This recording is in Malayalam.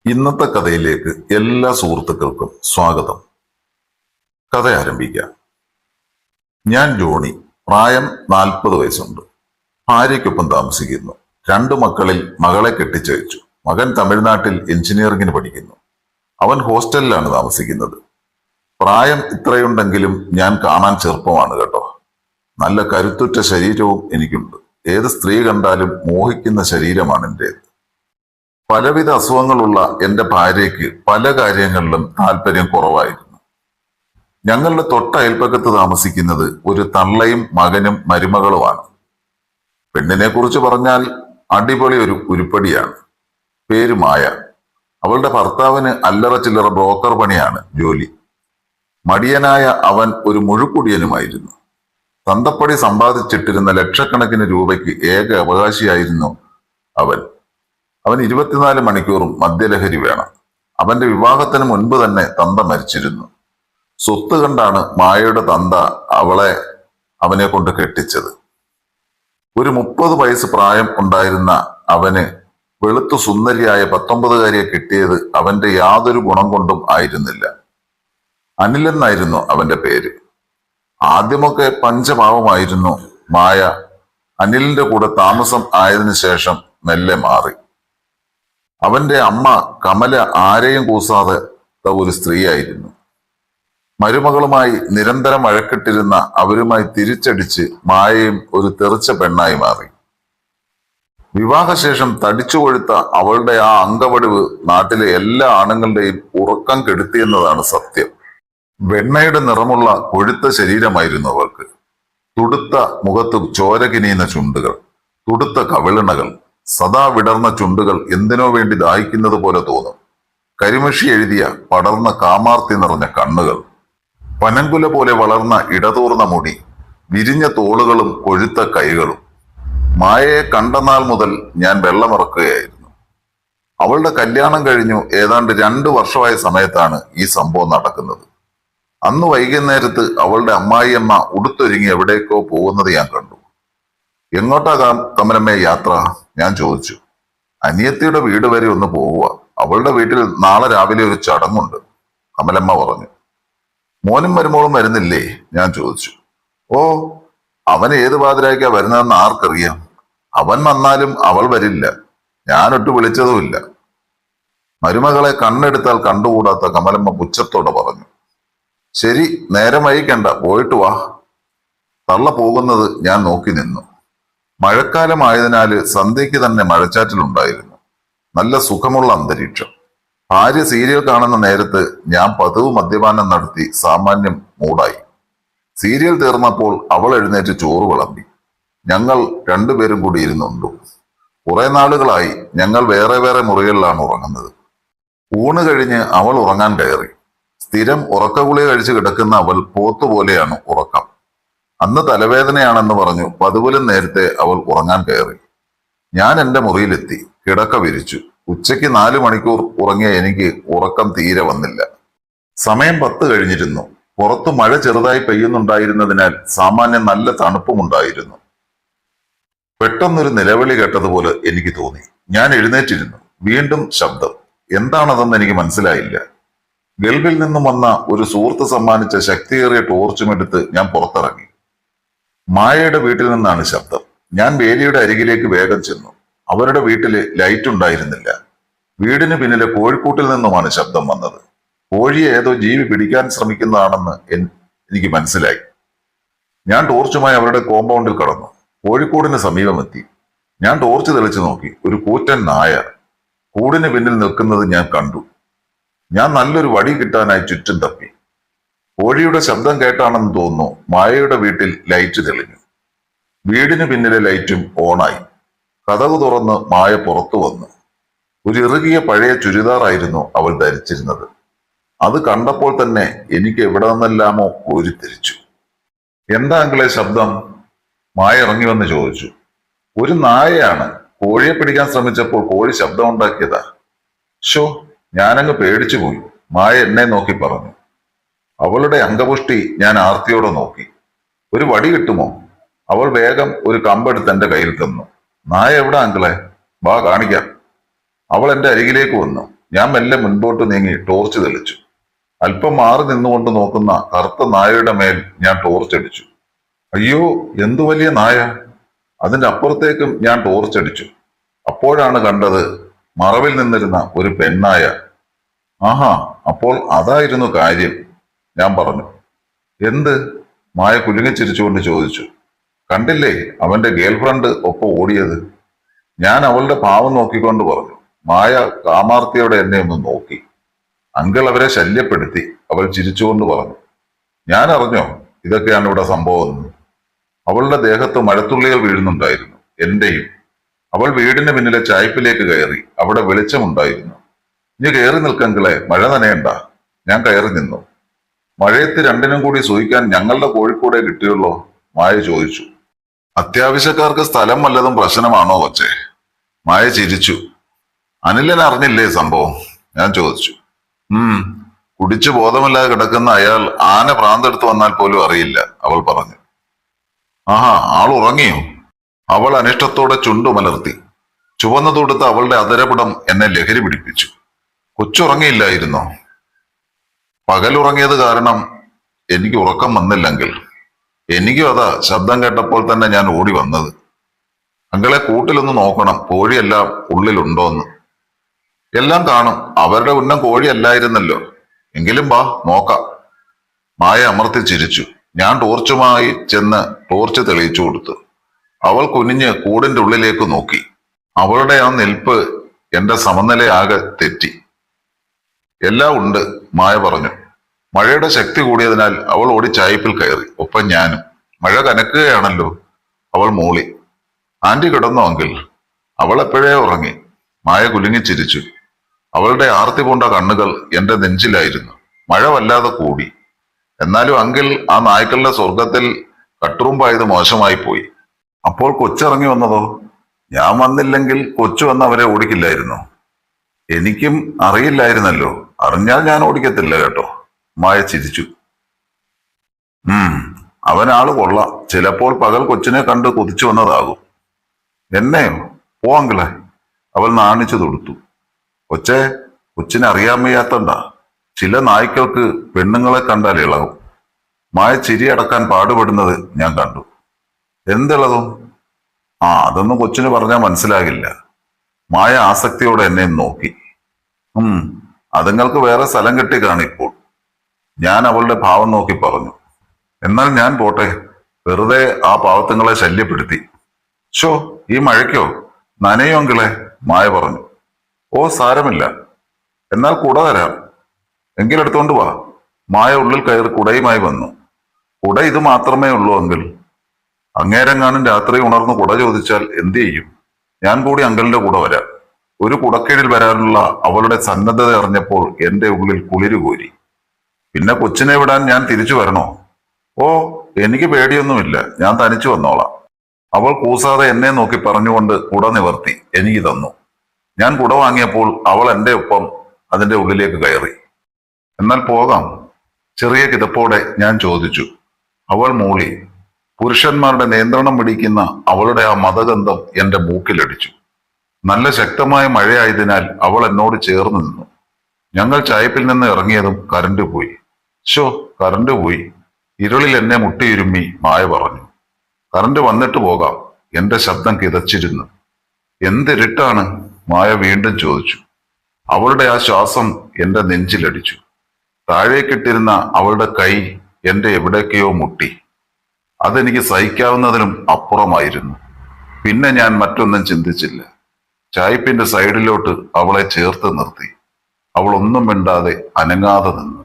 ഇന്നത്തെ കഥയിലേക്ക് എല്ലാ സുഹൃത്തുക്കൾക്കും സ്വാഗതം. കഥ ആരംഭിക്കാം. ഞാൻ ജോണി. പ്രായം 40 വയസ്സുണ്ട്. ഭാര്യയ്ക്കൊപ്പം താമസിക്കുന്നു. 2 മക്കളിൽ മകളെ കെട്ടിച്ചയച്ചു. മകൻ തമിഴ്നാട്ടിൽ എഞ്ചിനീയറിംഗിന് പഠിക്കുന്നു. അവൻ ഹോസ്റ്റലിലാണ് താമസിക്കുന്നത്. പ്രായം ഇത്രയുണ്ടെങ്കിലും ഞാൻ കാണാൻ ചെറുപ്പമാണ് കേട്ടോ. നല്ല കരുത്തുറ്റ ശരീരവും എനിക്കുണ്ട്. ഏത് സ്ത്രീ കണ്ടാലും മോഹിക്കുന്ന ശരീരമാണ് എന്റേത്. പലവിധ അസുഖങ്ങളുള്ള എന്റെ ഭാര്യയ്ക്ക് പല കാര്യങ്ങളിലും താല്പര്യം കുറവായിരുന്നു. ഞങ്ങളുടെ തൊട്ട അയൽപ്പക്കത്ത് താമസിക്കുന്നത് ഒരു തള്ളയും മകനും മരുമകളുമാണ്. പെണ്ണിനെ കുറിച്ച് പറഞ്ഞാൽ അടിപൊളി ഒരു ഉരുപ്പടിയാണ്. പേര് മായ. അവളുടെ ഭർത്താവിന് അല്ലറ ചില്ലറ ബ്രോക്കർ പണിയാണ് ജോലി. മടിയനായ അവൻ ഒരു മുഴുക്കുടിയനുമായിരുന്നു. തന്തപ്പടി സമ്പാദിച്ചിട്ടിരുന്ന ലക്ഷക്കണക്കിന് രൂപയ്ക്ക് ഏക അവകാശിയായിരുന്നു അവൻ. അവൻ 24 മണിക്കൂറും മദ്യലഹരി വേണം. അവന്റെ വിവാഹത്തിന് മുൻപ് തന്നെ തന്ത മരിച്ചിരുന്നു. സ്വത്ത് കണ്ടാണ് മായയുടെ തന്ത അവനെ കൊണ്ട് കെട്ടിച്ചത്. ഒരു 30 വയസ്സ് പ്രായം ഉണ്ടായിരുന്ന അവന് വെളുത്തു സുന്ദരിയായ 19കാരിയെ കിട്ടിയത് അവന്റെ യാതൊരു ഗുണം കൊണ്ടും ആയിരുന്നില്ല. അനിലെന്നായിരുന്നു അവന്റെ പേര്. ആദ്യമൊക്കെ പഞ്ചപാവമായിരുന്നു മായ. അനിലിന്റെ കൂടെ താമസം ആയതിനു ശേഷം മെല്ലെ മാറി. അവന്റെ അമ്മ കമല ആരെയും കൂസാതെ ഒരു സ്ത്രീയായിരുന്നു. മരുമകളുമായി നിരന്തരം വഴക്കിട്ടിരുന്ന അവരുമായി തിരിച്ചടിച്ച് മായയും ഒരു തെറിച്ച പെണ്ണായി മാറി. വിവാഹശേഷം തടിച്ചു കൊഴുത്ത അവളുടെ ആ അംഗവടിവ് നാട്ടിലെ എല്ലാ ആണുങ്ങളുടെയും ഉറക്കം കെടുത്തിയെന്നതാണ് സത്യം. വെണ്ണയുടെ നിറമുള്ള കൊഴുത്ത ശരീരമായിരുന്നു അവൾക്ക്. തുടുത്ത മുഖത്ത് ചോര കിനിയുന്ന ചുണ്ടുകൾ, തുടുത്ത കവിളിണകൾ, സദാ വിടർന്ന ചുണ്ടുകൾ എന്തിനോ വേണ്ടി ദാഹിക്കുന്നത് പോലെ തോന്നും. കരിമഷി എഴുതിയ പടർന്ന കാമാർത്തി നിറഞ്ഞ കണ്ണുകൾ, പനങ്കുല പോലെ വളർന്ന ഇടതൂർന്ന മുടി, വിരിഞ്ഞ തോളുകളും കൊഴുത്ത കൈകളും. മായയെ കണ്ട നാൾ മുതൽ ഞാൻ വെള്ളമിറക്കുകയായിരുന്നു. അവളുടെ കല്യാണം കഴിഞ്ഞു ഏതാണ്ട് 2 വർഷമായ സമയത്താണ് ഈ സംഭവം നടക്കുന്നത്. അന്ന് വൈകുന്നേരത്ത് അവളുടെ അമ്മായിയമ്മ ഉടുത്തൊരുങ്ങി എവിടേക്കോ പോകുന്നത് ഞാൻ കണ്ടു. എങ്ങോട്ടാ കമലമ്മേ യാത്ര? ഞാൻ ചോദിച്ചു. അനിയത്തിയുടെ വീട് വരെ ഒന്ന് പോവുക. അവളുടെ വീട്ടിൽ നാളെ രാവിലെ ഒരു ചടങ്ങുണ്ട്, കമലമ്മ പറഞ്ഞു. മോനും മരുമോളും വരുന്നില്ലേ? ഞാൻ ചോദിച്ചു. ഓ, അവൻ ഏത് പാതിരായ്ക്കാ വരുന്നതെന്ന് ആർക്കറിയാം. അവൻ വന്നാലും അവൾ വരില്ല. ഞാനൊട്ട് വിളിച്ചതുമില്ല. മരുമകളെ കണ്ണെടുത്താൽ കണ്ടുകൂടാത്ത കമലമ്മ പുച്ഛത്തോടെ പറഞ്ഞു. ശരി, നേരം വൈകണ്ട, പോയിട്ട് വാ. തള്ള പോകുന്നത് ഞാൻ നോക്കി നിന്നു. മഴക്കാലമായതിനാല് സന്ധ്യയ്ക്ക് തന്നെ മഴച്ചാറ്റിലുണ്ടായിരുന്നു. നല്ല സുഖമുള്ള അന്തരീക്ഷം. ഭാര്യ സീരിയൽ കാണുന്ന നേരത്ത് ഞാൻ പതിവ് മദ്യപാനം നടത്തി സാമാന്യം മൂടായി. സീരിയൽ തീർന്നപ്പോൾ അവൾ എഴുന്നേറ്റ് ചോറ് വിളമ്പി. ഞങ്ങൾ 2 പേരും കൂടി ഇരുന്നുണ്ടു. കുറെ നാളുകളായി ഞങ്ങൾ വേറെ വേറെ മുറികളിലാണ് ഉറങ്ങുന്നത്. ഊണ് കഴിഞ്ഞ് അവൾ ഉറങ്ങാൻ കയറി. സ്ഥിരം ഉറക്കഗുളിക കഴിച്ച് കിടക്കുന്ന അവൾ പോത്തുപോലെയാണ് ഉറക്കം. അന്ന് തലവേദനയാണെന്ന് പറഞ്ഞു പതിവിലും നേരത്തെ അവൾ ഉറങ്ങാൻ കയറി. ഞാൻ എന്റെ മുറിയിലെത്തി. കിടക്ക വിരിച്ചു. ഉച്ചയ്ക്ക് 4 മണിക്കൂർ ഉറങ്ങിയ എനിക്ക് ഉറക്കം തീരെ വന്നില്ല. സമയം 10 കഴിഞ്ഞിരുന്നു. പുറത്തു മഴ ചെറുതായി പെയ്യുന്നുണ്ടായിരുന്നതിനാൽ സാമാന്യം നല്ല തണുപ്പുമുണ്ടായിരുന്നു. പെട്ടെന്നൊരു നിലവിളി കേട്ടതുപോലെ എനിക്ക് തോന്നി. ഞാൻ എഴുന്നേറ്റിരുന്നു. വീണ്ടും ശബ്ദം. എന്താണതെന്ന് എനിക്ക് മനസ്സിലായില്ല. ഗൾഫിൽ നിന്നും വന്ന ഒരു സുഹൃത്ത് സമ്മാനിച്ച ശക്തിയേറിയ ടോർച്ചുമെടുത്ത് ഞാൻ പുറത്തിറങ്ങി. മായയുടെ വീട്ടിൽ നിന്നാണ് ശബ്ദം. ഞാൻ വേലിയുടെ അരികിലേക്ക് വേഗം ചെന്നു. അവരുടെ വീട്ടില് ലൈറ്റ് ഉണ്ടായിരുന്നില്ല. വീടിന് പിന്നിലെ കോഴിക്കൂട്ടിൽ നിന്നുമാണ് ശബ്ദം വന്നത്. കോഴിയെ ഏതോ ജീവി പിടിക്കാൻ ശ്രമിക്കുന്നതാണെന്ന് എനിക്ക് മനസ്സിലായി. ഞാൻ ടോർച്ചുമായി അവരുടെ കോമ്പൗണ്ടിൽ കടന്നു. കോഴിക്കൂടിന് സമീപമെത്തി. ഞാൻ ടോർച്ച് തെളിച്ചു നോക്കി. ഒരു കൂറ്റൻ നായ കൂടിന് പിന്നിൽ നിൽക്കുന്നത് ഞാൻ കണ്ടു. ഞാൻ നല്ലൊരു വടി കിട്ടാനായി ചുറ്റും തപ്പി. കോഴിയുടെ ശബ്ദം കേട്ടാണെന്ന് തോന്നുന്നു മായയുടെ വീട്ടിൽ ലൈറ്റ് തെളിഞ്ഞു. വീടിന് പിന്നിലെ ലൈറ്റും ഓണായി. കതകു തുറന്ന് മായ പുറത്തു വന്നു. ഒരു ഇറുകിയ പഴയ ചുരിദാറായിരുന്നു അവൾ ധരിച്ചിരുന്നത്. അത് കണ്ടപ്പോൾ തന്നെ എനിക്ക് എവിടെ നിന്നെല്ലാമോ കോരിത്തിരിച്ചു. എന്താ അങ്കിളെ ശബ്ദം? മായ ഇറങ്ങി വന്ന് ചോദിച്ചു. ഒരു നായയാണ്. കോഴിയെ പിടിക്കാൻ ശ്രമിച്ചപ്പോൾ കോഴി ശബ്ദം ഉണ്ടാക്കിയതാ. ഷോ, ഞാനങ്ങ് പേടിച്ചു പോയി, മായ എന്നെ നോക്കി പറഞ്ഞു. അവളുടെ അംഗപുഷ്ടി ഞാൻ ആർത്തിയോടെ നോക്കി. ഒരു വടി കിട്ടുമോ? അവൾ വേഗം ഒരു കമ്പെടുത്ത് എന്റെ കയ്യിൽ തന്നു. നായ എവിടെ അങ്കിളെ? വാ കാണിക്കാം. അവൾ എന്റെ അരികിലേക്ക് വന്നു. ഞാൻ മെല്ലെ മുൻപോട്ട് നീങ്ങി ടോർച്ച് തെളിച്ചു. അല്പം മാറി നിന്നുകൊണ്ട് നോക്കുന്ന കറുത്ത നായയുടെ മേൽ ഞാൻ ടോർച്ച് അടിച്ചു. അയ്യോ, എന്തു വലിയ നായ! അതിന്റെ അപ്പുറത്തേക്കും ഞാൻ ടോർച്ച് അടിച്ചു. അപ്പോഴാണ് കണ്ടത് മറവിൽ നിന്നിരുന്ന ഒരു പെണ്ണായ. ആഹാ, അപ്പോൾ അതായിരുന്നു കാര്യം, ഞാൻ പറഞ്ഞു. എന്ത്? മായ കുലുങ്ങിച്ചിരിച്ചുകൊണ്ട് ചോദിച്ചു. കണ്ടില്ലേ അവന്റെ ഗേൾഫ്രണ്ട് ഒപ്പം ഓടിയത്? ഞാൻ അവളുടെ പാവം നോക്കിക്കൊണ്ട് പറഞ്ഞു. മായ കാമാർത്തിയോടെ എന്നെ ഒന്ന് നോക്കി. അങ്കിൾ അവരെ ശല്യപ്പെടുത്തി, അവൾ ചിരിച്ചുകൊണ്ട് പറഞ്ഞു. ഞാൻ അറിഞ്ഞോ ഇതൊക്കെയാണ് ഇവിടെ സംഭവം. അവളുടെ ദേഹത്ത് മഴത്തുള്ളികൾ വീഴുന്നുണ്ടായിരുന്നു, എന്റെയും. അവൾ വീടിന് പിന്നിലെ ചായ്പിലേക്ക് കയറി. അവിടെ വെളിച്ചമുണ്ടായിരുന്നു. ഇനി കയറി നിൽക്കെങ്കിലേ, മഴ നനയണ്ട. ഞാൻ കയറി നിന്നു. മഴയത്ത് രണ്ടിനും കൂടി സൂഹിക്കാൻ ഞങ്ങളുടെ കോഴിക്കോടെ കിട്ടിയുള്ളോ? മായ ചോദിച്ചു. അത്യാവശ്യക്കാർക്ക് സ്ഥലം വല്ലതും പ്രശ്നമാണോ കൊച്ചേ? മായ ചിരിച്ചു. അനിലൻ അറിഞ്ഞില്ലേ സംഭവം? ഞാൻ ചോദിച്ചു. കുടിച്ചു ബോധമില്ലാതെ കിടക്കുന്ന അയാൾ ആന ഭ്രാന്തെടുത്ത് വന്നാൽ പോലും അറിയില്ല, അവൾ പറഞ്ഞു. ആഹാ, ആൾ ഉറങ്ങിയോ? അവൾ അനിഷ്ടത്തോടെ ചുണ്ടുമലർത്തി. ചുവന്നു തൊടുത്ത അവളുടെ അതരപടം എന്നെ ലഹരി പിടിപ്പിച്ചു. കൊച്ചുറങ്ങിയില്ലായിരുന്നോ? പകലുറങ്ങിയത് കാരണം എനിക്ക് ഉറക്കം വന്നില്ലെങ്കിൽ. എനിക്കും അതാ ശബ്ദം കേട്ടപ്പോൾ തന്നെ ഞാൻ ഓടി വന്നത്. അങ്ങളെ കൂട്ടിലൊന്ന് നോക്കണം, കോഴിയെല്ലാം ഉള്ളിലുണ്ടോന്ന്. എല്ലാം കാണും. അവരുടെ ഉന്നം കോഴിയല്ലായിരുന്നല്ലോ. എങ്കിലും വാ നോക്കാം. മായ അമർത്തി ചിരിച്ചു. ഞാൻ ടോർച്ചുമായി ചെന്ന് ടോർച്ച് തെളിയിച്ചു കൊടുത്തു. അവൾ കുനിഞ്ഞ് കൂടിന്റെ ഉള്ളിലേക്ക് നോക്കി. അവളുടെ ആ നിൽപ്പ് എന്റെ സമനിലയാകെ തെറ്റി. എല്ലാം ഉണ്ട്, മായ പറഞ്ഞു. മഴയുടെ ശക്തി കൂടിയതിനാൽ അവൾ ഓടി ചായ്പിൽ കയറി. ഒപ്പം ഞാനും. മഴ കനക്കുകയാണല്ലോ, അവൾ മൂളി. ആന്റി കിടന്നോ അങ്കിൾ? അവൾ എപ്പോഴേ ഉറങ്ങി. മായ കുലുങ്ങിച്ചിരിച്ചു. അവളുടെ ആർത്തി പൂണ്ട കണ്ണുകൾ എന്റെ നെഞ്ചിലായിരുന്നു. മഴ വല്ലാതെ കൂടി. എന്നാലും അങ്കിൾ ആ നായ്ക്കളുടെ സ്വർഗത്തിൽ കട്ടുറുമ്പായത് മോശമായി പോയി. അപ്പോൾ കൊച്ചിറങ്ങി വന്നതോ? ഞാൻ വന്നില്ലെങ്കിൽ കൊച്ചു വന്ന് അവരെ ഓടിക്കില്ലായിരുന്നു. എനിക്കും അറിയില്ലായിരുന്നല്ലോ. അറിഞ്ഞാൽ ഞാൻ ഓടിക്കത്തില്ല കേട്ടോ, മായ ചിരിച്ചു. അവനാള് കൊള്ളാം. ചിലപ്പോൾ പകൽ കൊച്ചിനെ കണ്ട് കൊതിച്ചു വന്നതാകും. എന്നെയോ? പോ അങ്കിളെ, അവൾ നാണിച്ചു തൊടുത്തു. കൊച്ചെ, കൊച്ചിനെ അറിയാൻ വയ്യാത്തണ്ടാ. ചില നായ്ക്കൾക്ക് പെണ്ണുങ്ങളെ കണ്ടാൽ ഇളകും. മായ ചിരി അടക്കാൻ പാടുപെടുന്നത് ഞാൻ കണ്ടു. എന്തിളകും? അതൊന്നും കൊച്ചിന് പറഞ്ഞാൽ മനസ്സിലാകില്ല. മായ ആസക്തിയോടെ എന്നെ നോക്കി. അതുങ്ങൾക്ക് വേറെ സ്ഥലം കെട്ടി കാണിപ്പോൾ, ഞാൻ അവളുടെ ഭാവം നോക്കി പറഞ്ഞു. എന്നാൽ ഞാൻ പോട്ടെ, വെറുതെ ആ പാവത്തുങ്ങളെ ശല്യപ്പെടുത്തി. ഷോ, ഈ മഴയ്ക്കോ? നനയോ അങ്കിളെ? മായ പറഞ്ഞു. ഓ സാരമില്ല, എന്നാൽ കുട തരാം. എങ്കിലെടുത്തോണ്ട് വാ. മായ ഉള്ളിൽ കയറി കുടയുമായി വന്നു. കുട ഇത് മാത്രമേ ഉള്ളൂ അങ്കിൾ. അങ്ങേരെങ്ങാനും രാത്രി ഉണർന്ന് കുട ചോദിച്ചാൽ എന്തു ചെയ്യും? ഞാൻ കൂടി അങ്കിളിന്റെ കൂടെ വരാം. ഒരു കുടക്കീഴിൽ വരാനുള്ള അവളുടെ സന്നദ്ധത അറിഞ്ഞപ്പോൾ എന്റെ ഉള്ളിൽ കുളിരു കോരി. പിന്നെ കൊച്ചിനെ വിടാൻ ഞാൻ തിരിച്ചു വരണോ? ഓ, എനിക്ക് പേടിയൊന്നുമില്ല, ഞാൻ തനിച്ചു വന്നോളാം. അവൾ കൂസാതെ എന്നെ നോക്കി പറഞ്ഞുകൊണ്ട് കുട നിവർത്തി എനിക്ക് തന്നു. ഞാൻ കുട വാങ്ങിയപ്പോൾ അവൾ എന്റെ ഒപ്പം അതിന്റെ ഉള്ളിലേക്ക് കയറി. എന്നാൽ പോകാം? ചെറിയ കിതപ്പോടെ ഞാൻ ചോദിച്ചു. അവൾ മൂളി. പുരുഷന്മാരുടെ നിയന്ത്രണം പിടിക്കുന്ന അവളുടെ ആ മദഗന്ധം എന്റെ മൂക്കിലടിച്ചു. നല്ല ശക്തമായ മഴയായതിനാൽ അവൾ എന്നോട് ചേർന്ന് നിന്നു. ഞങ്ങൾ ചായപ്പിൽ നിന്ന് ഇറങ്ങിയതും കറണ്ട് പോയി. കറണ്ട് പോയി. ഇരുളിൽ എന്നെ മുട്ടിയിരുമ്മി മായ പറഞ്ഞു. കറണ്ട് വന്നിട്ട് പോകാം. എന്റെ ശബ്ദം കിതച്ചിരുന്നു. എന്തിരുട്ടാണ്? മായ വീണ്ടും ചോദിച്ചു. അവളുടെ ആ ശ്വാസം എന്റെ നെഞ്ചിലടിച്ചു. താഴേക്കിട്ടിരുന്ന അവളുടെ കൈ എന്റെ എവിടേക്കെയോ മുട്ടി. അതെനിക്ക് സഹിക്കാവുന്നതിനും അപ്പുറമായിരുന്നു. പിന്നെ ഞാൻ മറ്റൊന്നും ചിന്തിച്ചില്ല. ചായ്പിന്റെ സൈഡിലോട്ട് അവളെ ചേർത്ത് നിർത്തി. അവൾ ഒന്നും മിണ്ടാതെ അനങ്ങാതെ നിന്നു.